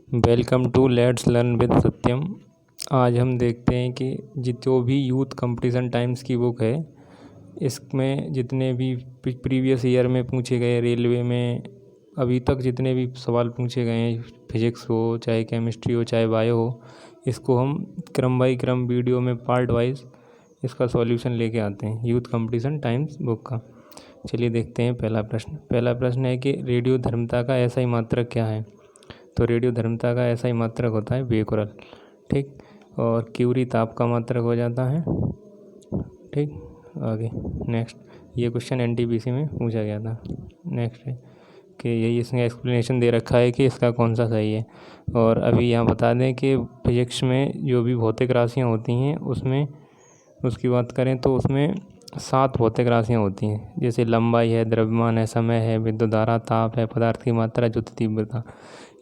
Welcome to let's learn with Satyam. आज हम देखते हैं कि जो भी यूथ कंपटीशन टाइम्स की बुक है, इसमें जितने भी प्रीवियस ईयर में पूछे गए, रेलवे में अभी तक जितने भी सवाल पूछे गए हैं, फिजिक्स हो चाहे केमिस्ट्री हो चाहे बायो हो, इसको हम क्रम बाई क्रम वीडियो में पार्ट वाइज इसका सॉल्यूशन लेके आते हैं यूथ कंपटीशन टाइम्स बुक का। चलिए देखते हैं पहला प्रश्न है कि रेडियो धर्मता का ऐसा ही मात्रक क्या है। तो रेडियो धर्मता का ऐसा ही मात्रक होता है बेकुरल, ठीक। और क्यूरी ताप का मात्रक हो जाता है, ठीक। आगे नेक्स्ट, ये क्वेश्चन एनटीपीसी में पूछा गया था। नेक्स्ट है कि यही इसने एक्सप्लेनेशन दे रखा है कि इसका कौन सा सही है। और अभी यहाँ बता दें कि फिजिक्स में जो भी भौतिक राशियाँ होती हैं उसमें उसकी बात करें तो उसमें 7 भौतिक राशियाँ होती हैं, जैसे लंबाई है, द्रव्यमान है, समय है, विद्युत धारा, ताप है, पदार्थ की मात्रा, ज्योति तीव्रता।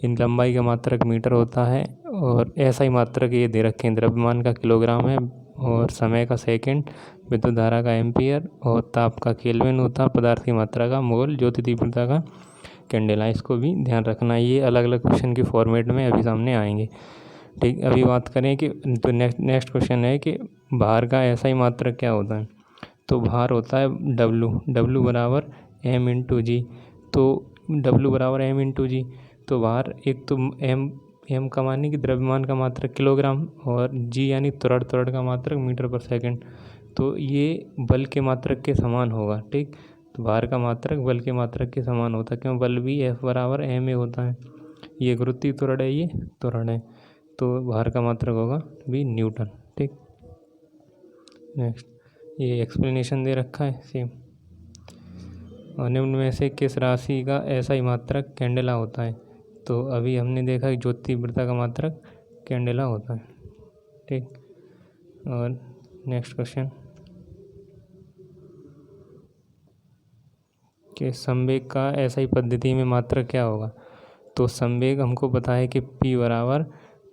इन लंबाई का मात्रक मीटर होता है और ऐसा ही मात्रक ये दे रखे हैं, द्रव्यमान का किलोग्राम है और समय का सेकंड, विद्युत धारा का एम्पियर और ताप का केल्विन होता है, पदार्थ की मात्रा का मोल, ज्योति तीव्रता का कैंडेला। इसको भी ध्यान रखना, ये अलग अलग क्वेश्चन के फॉर्मेट में अभी सामने आएंगे, ठीक। अभी बात करें कि तो नेक्स्ट क्वेश्चन है कि भार का ऐसा ही मात्रक क्या होता है। तो भार होता है डब्लू बराबर एम इंटू जी। तो डब्लू बराबर एम इंटू जी, तो भार एक तो एम का माने कि द्रव्यमान का मात्रक किलोग्राम और जी यानी त्वरण का मात्रक मीटर पर सेकंड। तो ये बल के मात्रक के समान होगा, ठीक। तो भार का मात्रक बल के मात्रक के समान होता है, क्यों, बल भी एफ बराबर एम ए होता है। ये गुरुत्वीय त्वरण है, ये त्वरण है, तो भार का मात्रक होगा भी न्यूटन, ठीक। नेक्स्ट, ये एक्सप्लेनेशन दे रखा है सेम। और निम्न में से किस राशि का ऐसा ही मात्रक कैंडेला होता है। तो अभी हमने देखा कि ज्योति तीव्रता का मात्रक कैंडेला होता है, ठीक। और नेक्स्ट क्वेश्चन कि संवेग का ऐसा ही पद्धति में मात्रक क्या होगा। तो संवेग हमको पता है कि P बराबर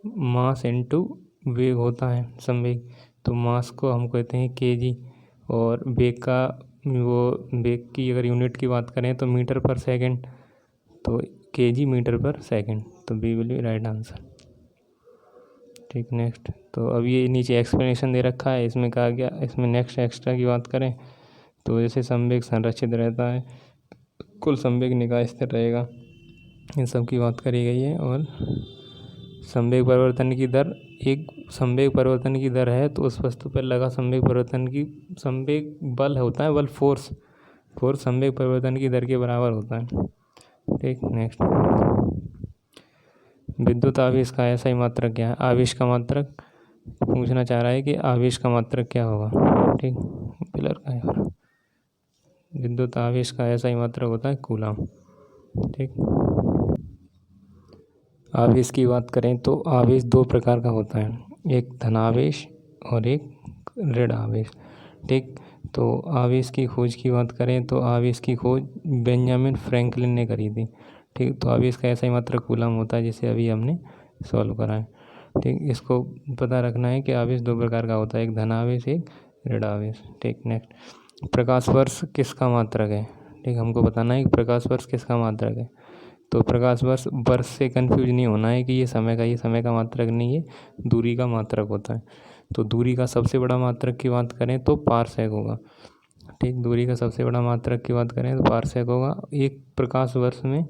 मास इनटू वेग होता है संवेग। तो मास को हम कहते हैं kg और वेग का वेग की अगर यूनिट की बात करें तो मीटर पर सेकंड, तो kg मीटर पर सेकंड, तो B will be right answer, ठीक। नेक्स्ट, तो अब ये नीचे एक्सप्लेनेशन दे रखा है, इसमें कहा गया, इसमें नेक्स्ट एक्स्ट्रा की बात करें तो जैसे संवेग संरक्षित रहता है, कुल संवेग निकाय स्थिर रहेगा, इन सब की बात करी गई है। और संवेग परिवर्तन की दर, एक संवेग परिवर्तन की दर है तो उस वस्तु पर लगा संवेग परिवर्तन की, संवेग बल होता है, बल फोर्स संवेग परिवर्तन की दर के बराबर होता है, ठीक। नेक्स्ट, विद्युत आवेश का ऐसा ही मात्रक क्या है। आवेश का मात्रक पूछना चाह रहा है कि आवेश का मात्रक क्या होगा, ठीक। पिलर का है, विद्युत आवेश का ऐसा ही मात्रक होता है कूलम, ठीक। आवेश की बात करें तो आवेश 2 प्रकार का होता है, एक धनावेश और एक ऋण आवेश, ठीक। तो आवेश की खोज की बात करें तो आवेश की खोज बेंजामिन फ्रैंकलिन ने करी थी, ठीक। तो आवेश का ऐसा ही मात्रक कूलम होता है, जिसे अभी हमने सॉल्व करा है, ठीक। इसको पता रखना है कि आवेश 2 प्रकार का होता है, एक धनावेश एक ऋण आवेश, ठीक। नेक्स्ट, प्रकाश वर्ष किसका मात्रक है, ठीक। हमको बताना है कि प्रकाश वर्ष किसका मात्रक है। तो प्रकाश वर्ष से कंफ्यूज नहीं होना है कि ये समय का मात्रक नहीं है, दूरी का मात्रक होता है। तो दूरी का सबसे बड़ा मात्रक की बात करें तो पारसेक होगा, ठीक। दूरी का सबसे बड़ा मात्रक की बात करें तो पारसेक होगा। एक प्रकाश वर्ष में,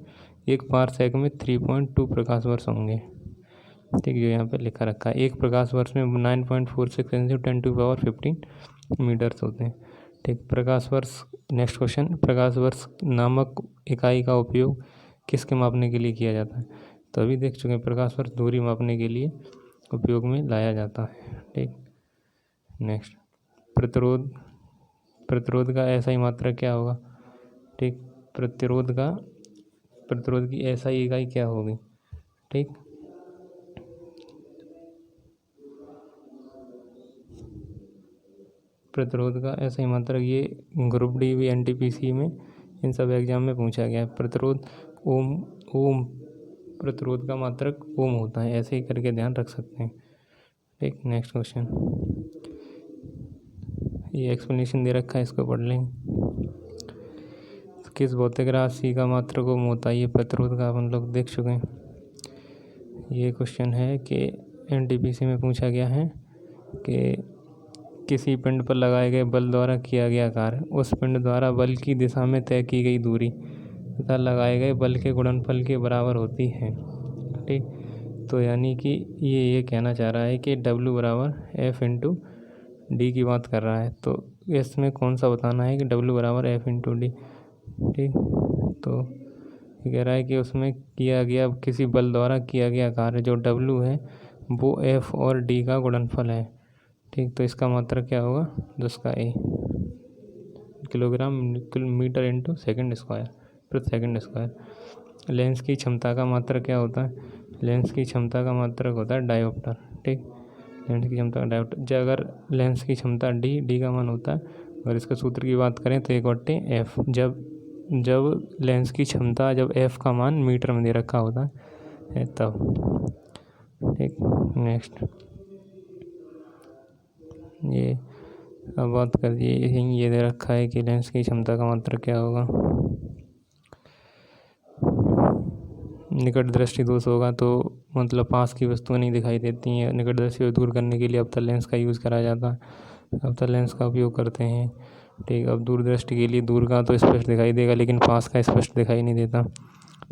एक पारसेक में 3.2 प्रकाश वर्ष होंगे, ठीक। जो यहाँ पे लिखा रखा है, एक प्रकाश वर्ष में 9.46 इंटू 10⁻15 मीटर्स होते हैं, ठीक। प्रकाश वर्ष, नेक्स्ट क्वेश्चन, प्रकाश वर्ष नामक इकाई का उपयोग किसके मापने के लिए किया जाता है। तो अभी देख चुके हैं, प्रकाश वर्ष दूरी मापने के लिए उपयोग में लाया जाता है, ठीक। नेक्स्ट, प्रतिरोध का ऐसा ही मात्रक क्या होगा, ठीक। प्रतिरोध की ऐसा ही इकाई क्या होगी, ठीक। प्रतिरोध का ऐसा ही मात्रक, ये ग्रुप डी भी एनटीपीसी में इन सब एग्जाम में पूछा गया है। प्रतिरोध ओम प्रतिरोध का मात्रक ओम होता है, ऐसे ही करके ध्यान रख सकते हैं, ठीक। नेक्स्ट क्वेश्चन, ये एक्सप्लेनेशन दे रखा है, इसको पढ़ लें। किस भौतिक राशि का मात्रक ओम होता है, ये प्रतिरोध का अपन लोग देख चुके हैं। ये क्वेश्चन है कि एनटीपीसी में पूछा गया है कि किसी पिंड पर लगाए गए बल द्वारा किया गया कार्य उस पिंड द्वारा बल की दिशा में तय की गई दूरी तथा लगाए गए बल के गुणनफल के बराबर होती है। ठीक, तो यानी कि ये कहना चाह रहा है कि W बराबर F इंटू डी की बात कर रहा है। तो इसमें कौन सा बताना है कि W बराबर F इंटू डी। ठीक, तो ये कह रहा है कि उसमें किया गया किसी बल द्वारा किया गया कार्य जो W है वो F और D का गुणनफल है। ठीक, तो इसका मात्रक क्या होगा 10 का A kilogram metre into second square प्रति सेकेंड स्क्वायर। लेंस की क्षमता का मात्रक क्या होता है? लेंस की क्षमता का मात्रक होता है डायोप्टर। ठीक, लेंस की क्षमता डायोप्टर अगर लेंस की क्षमता डी का मान होता है, अगर इसके सूत्र की बात करें तो 1/f जब लेंस की क्षमता जब f का मान मीटर में दे रखा होता है तब। ठीक, नेक्स्ट ये अब बात कर ये दे रखा है कि लेंस की क्षमता का मात्रक क्या होगा। निकट दृष्टि दोष होगा तो मतलब पास की वस्तुएं नहीं दिखाई देती हैं। निकट दृष्टि को दूर करने के लिए अवतल लेंस का यूज़ करा जाता है, अवतल लेंस का उपयोग करते हैं। ठीक, अब दूर दृष्टि के लिए दूर का तो स्पष्ट दिखाई देगा लेकिन पास का स्पष्ट दिखाई नहीं देता।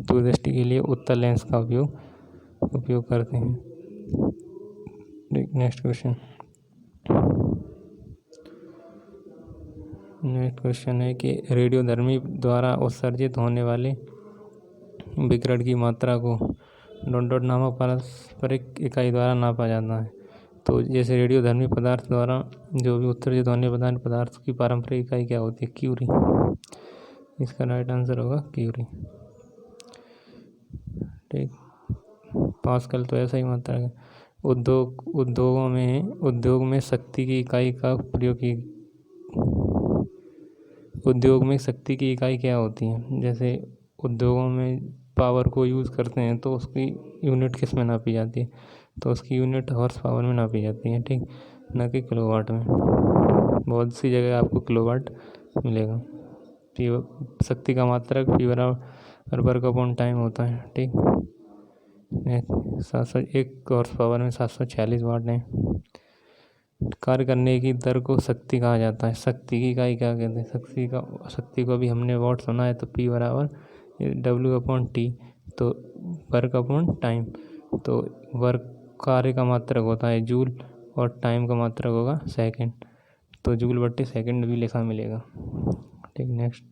दूर दृष्टि के लिए उत्तल लेंस का उपयोग करते हैं। नेक्स्ट क्वेश्चन है कि रेडियोधर्मी द्वारा उत्सर्जित होने वाले विकिरण की मात्रा को डॉट नामक पारस्परिक इकाई द्वारा नापा जाता है। तो जैसे रेडियोधर्मी पदार्थ द्वारा जो भी उत्सर्जित होने वाले पदार्थ की पारंपरिक इकाई क्या होती है? क्यूरी। इसका राइट आंसर होगा क्यूरी। ठीक, पास्कल तो ऐसा ही मात्रा है। उद्योग में शक्ति की इकाई का प्रयोग की उद्योग में शक्ति की इकाई क्या होती है? जैसे उद्योगों में पावर को यूज़ करते हैं तो उसकी यूनिट किस में नापी जाती है? तो उसकी यूनिट हॉर्स पावर में नापी जाती है। ठीक, न कि किलोवाट में। बहुत सी जगह आपको किलोवाट मिलेगा। शक्ति का मात्रक P बराबर वर्क अपॉन टाइम होता है। ठीक, 1 हॉर्स पावर में 746 वाट है। कार्य करने की दर को शक्ति कहा जाता है। शक्ति की इकाई क्या कहते हैं? शक्ति को भी हमने वाट सुना है। तो P बराबर W अपॉन T, तो वर्क अपॉन टाइम। तो वर्क कार्य का मात्रक होता है जूल और टाइम का मात्रक होगा सेकंड, तो जूल/सेकंड भी लिखा मिलेगा। ठीक, नेक्स्ट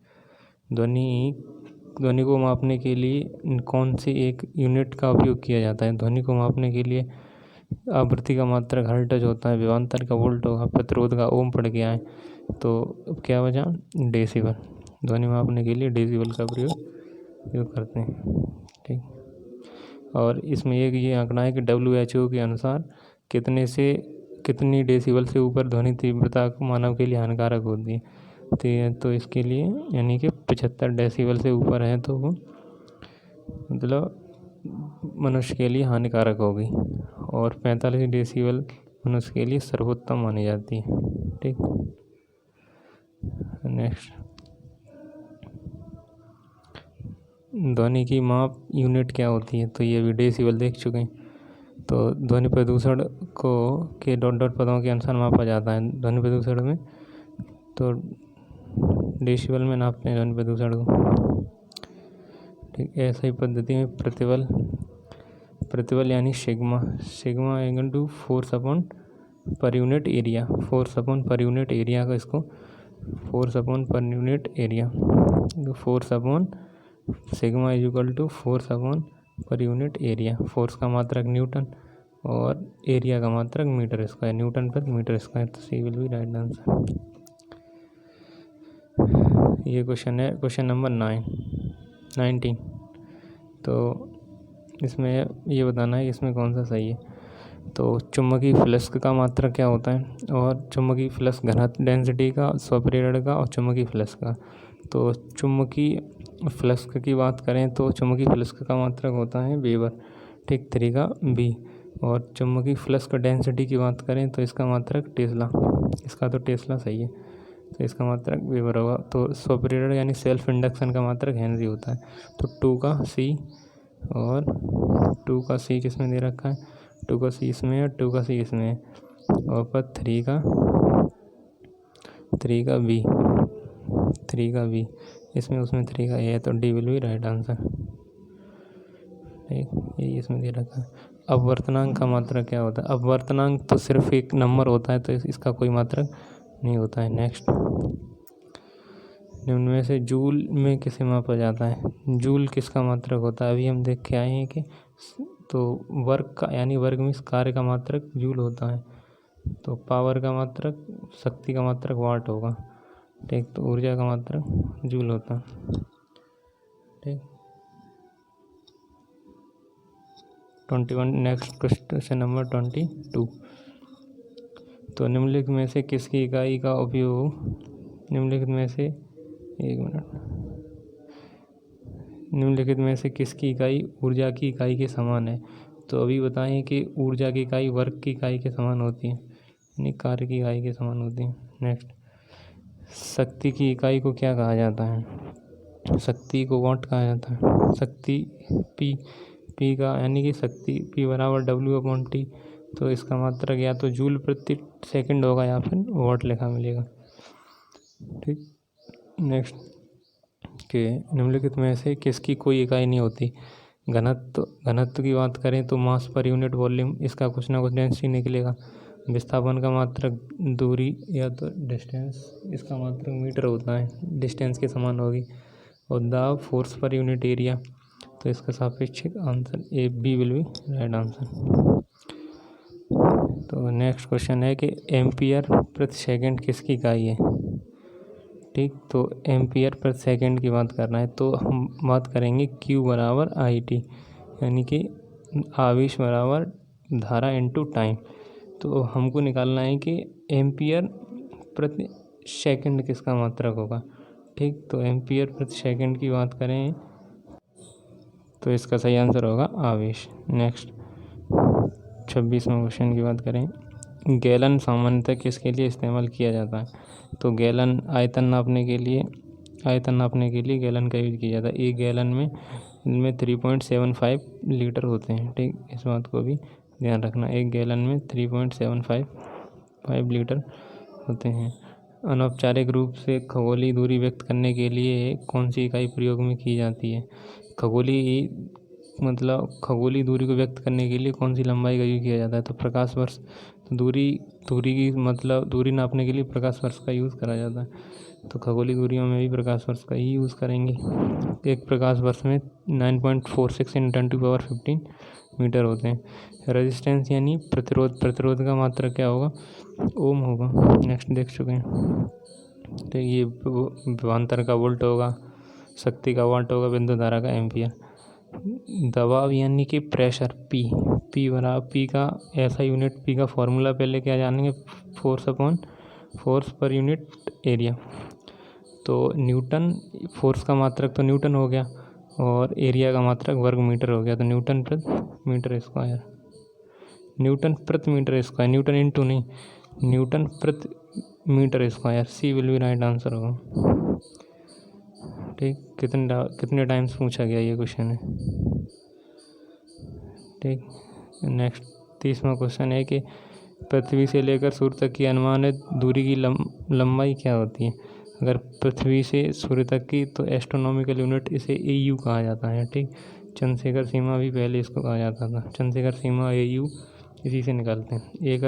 ध्वनि को मापने के लिए कौन सी एक यूनिट का उपयोग किया जाता है? ध्वनि को मापने के लिए आवृत्ति का मात्रक हर्ट्ज होता है, विभवांतर का वोल्ट होगा, प्रतिरोध का ओम पड़ गया है। तो क्या बचा? डेसिबल। ध्वनि मापने के लिए डेसिबल का प्रयोग करते हैं। ठीक, और इसमें एक ये आंकड़ा है कि WHO के अनुसार कितनी डेसिबल से ऊपर ध्वनि तीव्रता मानव के लिए हानिकारक होती है। तो इसके लिए यानी कि 75 डेसिबल से ऊपर है तो वो मतलब मनुष्य के लिए हानिकारक होगी, और 45 डेसिबल मनुष्य के लिए सर्वोत्तम मानी जाती है। ठीक, नेक्स्ट ध्वनि की माप यूनिट क्या होती है? तो ये भी डेसिबल देख चुके हैं। तो ध्वनि प्रदूषण को के डॉट पदों के अनुसार मापा जाता है। ध्वनि प्रदूषण में तो डेसिबल में नापते हैं ध्वनि प्रदूषण को। ठीक, ऐसा ही पद्धति में प्रतिबल यानी sigma equal force upon per unit area. Force upon per unit area का इसको force upon per unit area, force upon sigma is equal to force upon per unit area. फोर्स का मात्रक न्यूटन और एरिया का मात्रक metre square, newton per metre square. तो C will be right answer. ये क्वेश्चन है क्वेश्चन नंबर 19। तो इसमें ये बताना है कि इसमें कौन सा सही है। तो चुंबकीय फ्लक्स का मात्रक क्या होता है? और चुंबकीय फ्लक्स घनत्व डेंसिटी का, स्वप्रेरण का और चुंबकीय फ्लक्स का। तो चुंबकीय फ्लक्स की बात करें तो चुंबकीय फ्लक्स का मात्रक होता है वेबर। ठीक, तरीका B। और चुंबकीय फ्लक्स डेंसिटी की बात करें तो इसका मात्रक टेस्ला। इसका तो टेस्ला सही है, तो इसका मात्रक वेबर होगा। तो स्वप्रेरण यानी सेल्फ इंडक्शन का मात्रक हेनरी होता है। तो 2 का C और 2 का सी किस में दे रखा है, 2 का सी इसमें है, 2 का सी इसमें है, और पर 3 का बी इसमें, उसमें 3 का ए है, तो D will be right answer. ठीक, यही इसमें दे रखा है। अपवर्तनांक का मात्रक क्या होता है? अपवर्तनांक तो सिर्फ एक नंबर होता है, तो इसका कोई मात्रक नहीं होता है। नेक्स्ट, निम्न में से जूल में किसे मापा जाता है? जूल किसका मात्रक होता है? अभी हम देख के आए हैं कि तो वर्क का, यानी वर्ग में कार्य का मात्रक जूल होता है, तो पावर का मात्रक, शक्ति का मात्रक वाट होगा। ठीक, तो ऊर्जा का मात्रक जूल होता है। ठीक, 21। Next question number 22। तो निम्नलिखित में से किसकी इकाई का उपयोग, निम्नलिखित में से किसकी इकाई ऊर्जा की इकाई के समान है? तो अभी बताएं कि ऊर्जा की इकाई वर्क की इकाई के समान होती है, यानी कार्य की इकाई के समान होती है। नेक्स्ट, शक्ति की इकाई को क्या कहा जाता है? शक्ति को वाट कहा जाता है। शक्ति पी का, यानी कि शक्ति P बराबर W/T, तो इसका मात्रक या तो जूल प्रति सेकंड होगा या फिर वाट लिखा मिलेगा। ठीक, नेक्स्ट, के निम्नलिखित में से किसकी कोई इकाई नहीं होती? घनत्व की बात करें तो मास पर यूनिट वॉल्यूम, इसका कुछ ना कुछ डेंसिटी निकलेगा। विस्थापन का मात्रक दूरी या तो डिस्टेंस, इसका मात्रक मीटर होता है, डिस्टेंस के समान होगी। और दाब फोर्स पर यूनिट एरिया, तो इसका सापेक्षिक answer A B will be right answer. तो नेक्स्ट क्वेश्चन है कि एम्पियर प्रति सेकंड किसकी इकाई है? ठीक, तो एम्पियर प्रति सेकंड की बात करना है, तो हम बात करेंगे Q बराबर IT, यानी कि आवेश बराबर धारा इनटू टाइम। तो हमको निकालना है कि एम्पियर प्रति सेकंड किसका मात्रक होगा। ठीक, तो एम्पियर प्रति सेकंड की बात करें तो इसका सही आंसर होगा आवेश। नेक्स्ट, 26वां क्वेश्चन की बात करें, गैलन सामान्यतः किसके लिए इस्तेमाल किया जाता है? तो गैलन आयतन नापने के लिए गैलन का यूज किया जाता है। एक गैलन में 3.75 लीटर होते हैं। ठीक, इस बात को भी ध्यान रखना, एक गैलन में 3.75 लीटर होते हैं। अनौपचारिक रूप से खगोलीय दूरी व्यक्त करने के लिए कौन सी इकाई प्रयोग में की जाती है? खगोलीय दूरी को व्यक्त करने के लिए कौन सी लंबाई का यूज किया जाता है? तो प्रकाश वर्ष। तो दूरी नापने के लिए प्रकाश वर्ष का यूज़ करा जाता है, तो खगोलीय दूरियों में भी प्रकाश वर्ष का ही यूज़ करेंगे। एक प्रकाश वर्ष में 9.46 × 10⁻15 मीटर होते हैं। रेजिस्टेंस यानी प्रतिरोध का मात्रा क्या होगा? ओम होगा। नेक्स्ट देख चुके हैं। तो ये विभवांतर का वोल्ट होगा, शक्ति का वाट होगा, विद्युत धारा का एम्पियर। दबाव यानी कि प्रेशर P का ऐसा यूनिट, P का फॉर्मूला पहले क्या जानेंगे, फोर्स पर यूनिट एरिया। तो न्यूटन, फोर्स का मात्रक तो न्यूटन हो गया, और एरिया का मात्रक वर्ग मीटर हो गया, तो न्यूटन प्रति मीटर स्क्वायर, न्यूटन इंटू नहीं, न्यूटन प्रति metre square, C will be right answer होगा। ठीक, कितने टाइम्स पूछा गया ये क्वेश्चन है। ठीक, नेक्स्ट 30वां क्वेश्चन है कि पृथ्वी से लेकर सूर्य तक की अनुमानित दूरी की लंबाई क्या होती है? अगर पृथ्वी से सूर्य तक की, तो एस्ट्रोनॉमिकल यूनिट इसे AU कहा जाता है। ठीक, चंद्रशेखर सीमा भी पहले इसको कहा जाता था, चंद्रशेखर सीमा AU इसी से निकालते हैं। एक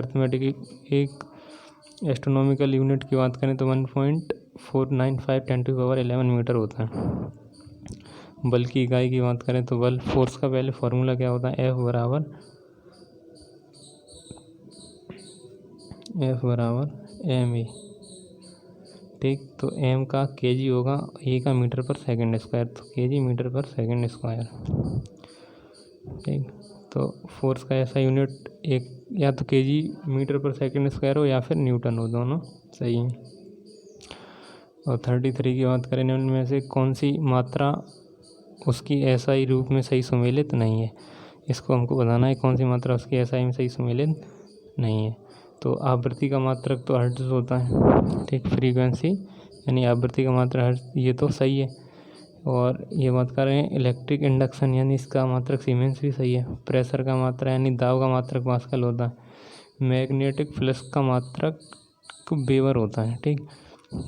एस्ट्रोनॉमिकल यूनिट की बात करें तो 1.495 × 10⁻11 मीटर होता है। बल की इकाई की बात करें तो बल, फोर्स का पहले फॉर्मूला क्या होता है, F बराबर ma। ठीक, तो m का kg होगा, a का मीटर पर सेकंड स्क्वायर, तो kg metre per second square. ठीक, तो फोर्स का ऐसा यूनिट एक या तो kg metre per second square हो या फिर न्यूटन हो, दोनों सही है। और 33 की बात करें, निम्न में से कौन सी मात्रा उसकी SI रूप में सही सुमेलित नहीं है? इसको हमको बताना है, कौन सी मात्रा उसकी SI में सही सुमेलित नहीं है। तो आवृत्ति का मात्रक तो हर्ट्ज होता है। ठीक, फ्रीक्वेंसी यानी आवृत्ति का मात्रा हर्ट्ज, ये तो सही है। और ये बात कर रहे हैं इलेक्ट्रिक इंडक्शन यानी इसका मात्रक सीमेंस भी सही है। प्रेशर का मात्रा यानी दाब का मात्रक पास्कल होता है। मैग्नेटिक फ्लक्स का मात्रक वेबर होता है, ठीक,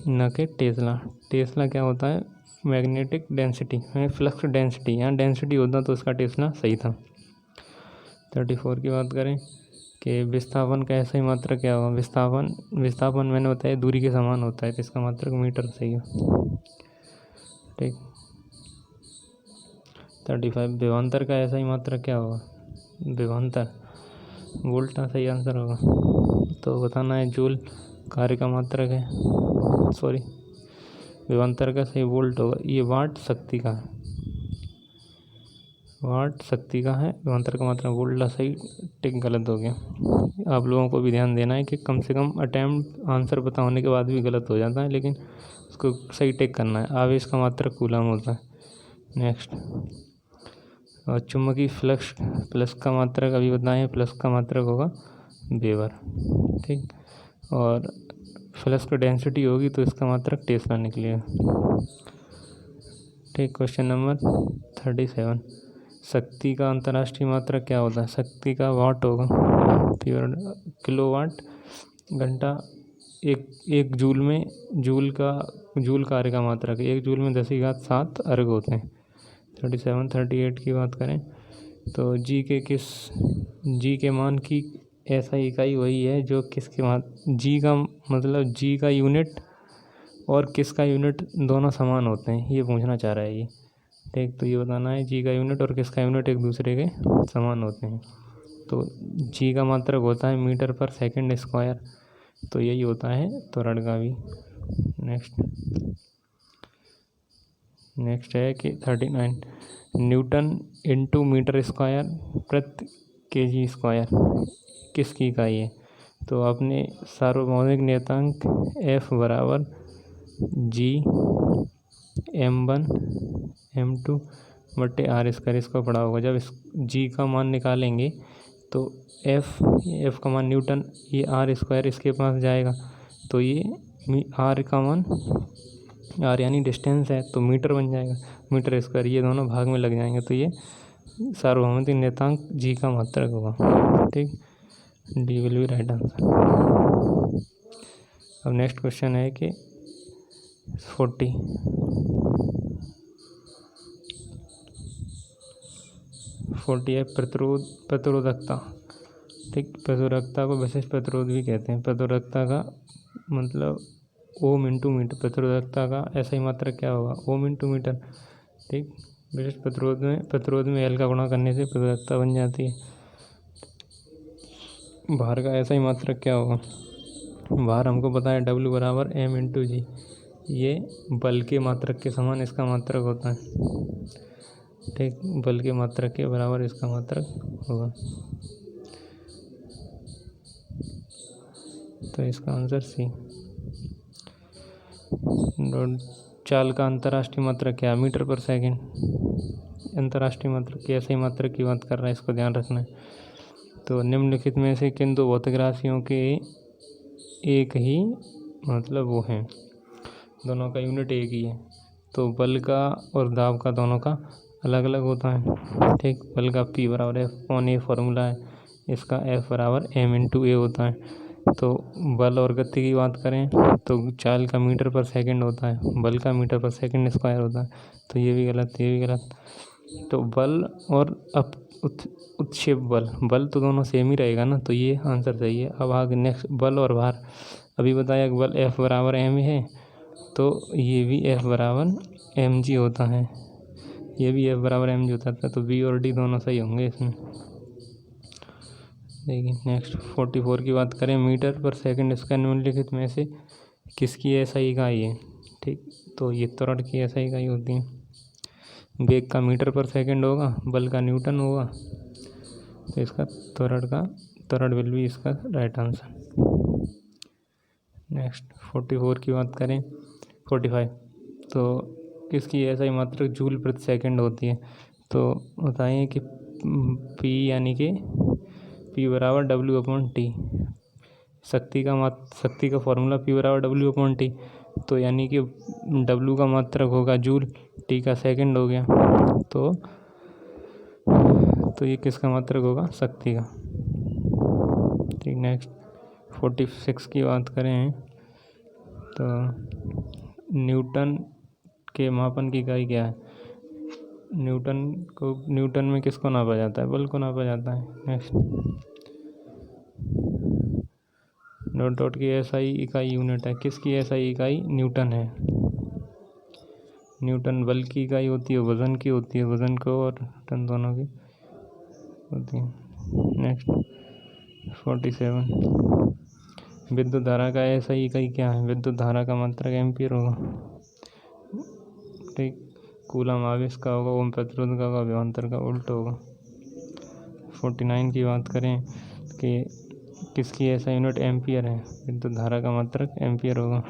न कि टेस्ला। टेस्ला क्या होता है? मैग्नेटिक डेंसिटी यानी फ्लक्स डेंसिटी, यहाँ डेंसिटी होता तो इसका टेस्ला सही था। 34 की बात करें कि विस्थापन का ऐसा ही मात्रक क्या होगा? विस्थापन मैंने बताया दूरी के समान होता है, तो इसका मात्रक मीटर सही है, ठीक। 35 विभवांतर का ऐसा ही मात्रक क्या होगा? विभवांतर वोल्ट का सही आंसर होगा। तो बताना है जूल कार्य का मात्रक है, सॉरी विभवांतर का सही वोल्ट होगा। ये वाट शक्ति का है, वाट शक्ति का है, विभवांतर का मात्रक वोल्ट का सही, टिक गलत हो गया। आप लोगों को भी ध्यान देना है कि कम से कम अटैम्प्ट आंसर पता होने के बाद भी गलत हो जाता है, लेकिन उसको सही टिक करना है। आवेश का मात्रक कूलम होता है। नेक्स्ट, और चुंबकीय फ्लक्स प्लस का मात्रक अभी बताएं, प्लस का मात्रक होगा वेबर, ठीक। और फ्लक्स की डेंसिटी होगी तो इसका मात्रक टेस्ला निकलेगा, ठीक। क्वेश्चन नंबर 37, शक्ति का अंतर्राष्ट्रीय मात्रक क्या होता है? शक्ति का वाट होगा, किलोवाट घंटा। एक जूल में जूल कार्य का मात्रक है, 1 जूल में 10⁷ अर्ग होते हैं। 37 38 की बात करें तो जी के मान की ऐसा इकाई वही है जो किसके मान, जी का मतलब जी का यूनिट और किस का यूनिट दोनों समान होते हैं, ये पूछना चाह रहा है ये, ठीक। तो ये बताना है जी का यूनिट और किस का यूनिट एक दूसरे के समान होते हैं। तो जी का मात्रक होता है मीटर पर सेकंड स्क्वायर, तो यही होता है त्वरण का भी। नेक्स्ट है कि 39, न्यूटन इंटू मीटर स्क्वायर प्रति केजी स्क्वायर किसकी इकाई है? तो आपने सार्वभौमिक नियतांक F बराबर जी m1 m2 बटे आर स्क्वायर इसको पढ़ा होगा। जब इस जी का मान निकालेंगे तो F का मान न्यूटन, ये आर स्क्वायर इसके पास जाएगा तो ये आर का मान, आर यानी डिस्टेंस है तो मीटर बन जाएगा, मीटर स्क्वायर, ये दोनों भाग में लग जाएंगे तो ये सार्वभौमिक नियतांक जी का मात्रक होगा, ठीक। D will be right answer. अब नेक्स्ट क्वेश्चन है कि 40 है प्रतिरोधकता, ठीक। प्रतिरोधकता को विशेष प्रतिरोध भी कहते हैं। प्रतिरोधकता का मतलब ओम इंटू मीटर, प्रतिरोधकता का ऐसा ही मात्रक क्या होगा? ओम इंटू मीटर, ठीक। विशेष प्रतिरोध में एल का गुणा करने से प्रतिरोधकता बन जाती है। भार का ऐसा ही मात्रक क्या होगा? भार हमको पता है W बराबर m इंटू जी, ये बल के मात्रक के समान इसका मात्रक होता है, ठीक। बल के मात्रक के बराबर इसका मात्रक होगा, तो इसका आंसर सी। चाल का अंतर्राष्ट्रीय मात्रक क्या है? Metre per second. अंतर्राष्ट्रीय मात्रक की ऐसे ही मात्रक की बात कर रहा है, इसको ध्यान रखना है। तो निम्नलिखित में से किन दो भौतिक राशियों के एक ही मतलब वो हैं, दोनों का यूनिट एक ही है? तो बल का और दाब का दोनों का अलग अलग होता है, ठीक। बल का P बराबर F/A फॉर्मूला है, इसका F बराबर m इंटू ए होता है। तो बल और गति की बात करें तो चाल का मीटर पर सेकंड होता है, बल का मीटर पर सेकंड स्क्वायर होता है, तो ये भी गलत, ये भी गलत। तो बल और उत्क्षेप बल तो दोनों सेम ही रहेगा ना, तो ये आंसर सही है। अब आगे नेक्स्ट, बल और भार। अभी बताया कि बल F बराबर m है, तो ये भी F बराबर mg होता है, ये भी F बराबर mg होता है, तो B और D दोनों सही होंगे इसमें। देखिए नेक्स्ट 44 की बात करें, मीटर पर सेकंड स्क्वायर निम्नलिखित में से किसकी ऐसा इकाई है, ठीक। तो ये त्वरण की ऐसा इकाई होती है। वेग का मीटर पर सेकंड होगा, बल का न्यूटन होगा, तो इसका त्वरण विल भी इसका राइट आंसर। नेक्स्ट 44 की बात करें, 45, तो किसकी ऐसा ही मात्रक जूल प्रति सेकंड होती है? तो बताइए कि P यानी कि P बराबर W/T, शक्ति का फॉर्मूला P बराबर W/T, तो यानी कि W का मात्रक होगा जूल, T का सेकंड हो गया, तो ये किसका मात्रक होगा? शक्ति का। ठीक, नेक्स्ट 46 की बात करें तो न्यूटन के मापन की इकाई क्या है? न्यूटन में किसको नापा जाता है? बल को नापा जाता है। नेक्स्ट डॉट की एसआई इकाई यूनिट है, किसकी एसआई इकाई? न्यूटन है। न्यूटन बल की इकाई होती है, वजन की होती है, वजन को और टन दोनों की होती है। नेक्स्ट 47 विद्युत धारा का एसआई इकाई क्या है? विद्युत धारा का मात्रक एम्पियर होगा। ठीक, कूलम आवेश का होगा, ओम प्रतिरोध का होगा, विभवांतर का उल्टा होगा। 49 की बात करें कि किसकी ऐसा यूनिट? एम्पियर है। विद्युत धारा का मात्रक एम्पियर होगा।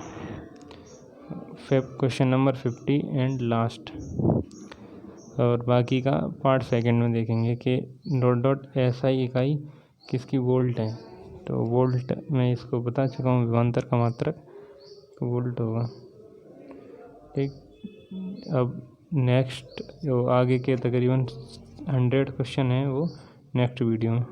क्वेश्चन नंबर 50 एंड लास्ट, और बाकी का पार्ट सेकंड में देखेंगे कि डॉट एसआई इकाई किसकी? वोल्ट है। तो वोल्ट मैं इसको बता चुका हूँ, विभवांतर का मात्रक वोल्ट होगा। ठीक, अब नेक्स्ट जो आगे के तकरीबन 100 क्वेश्चन हैं वो नेक्स्ट वीडियो में।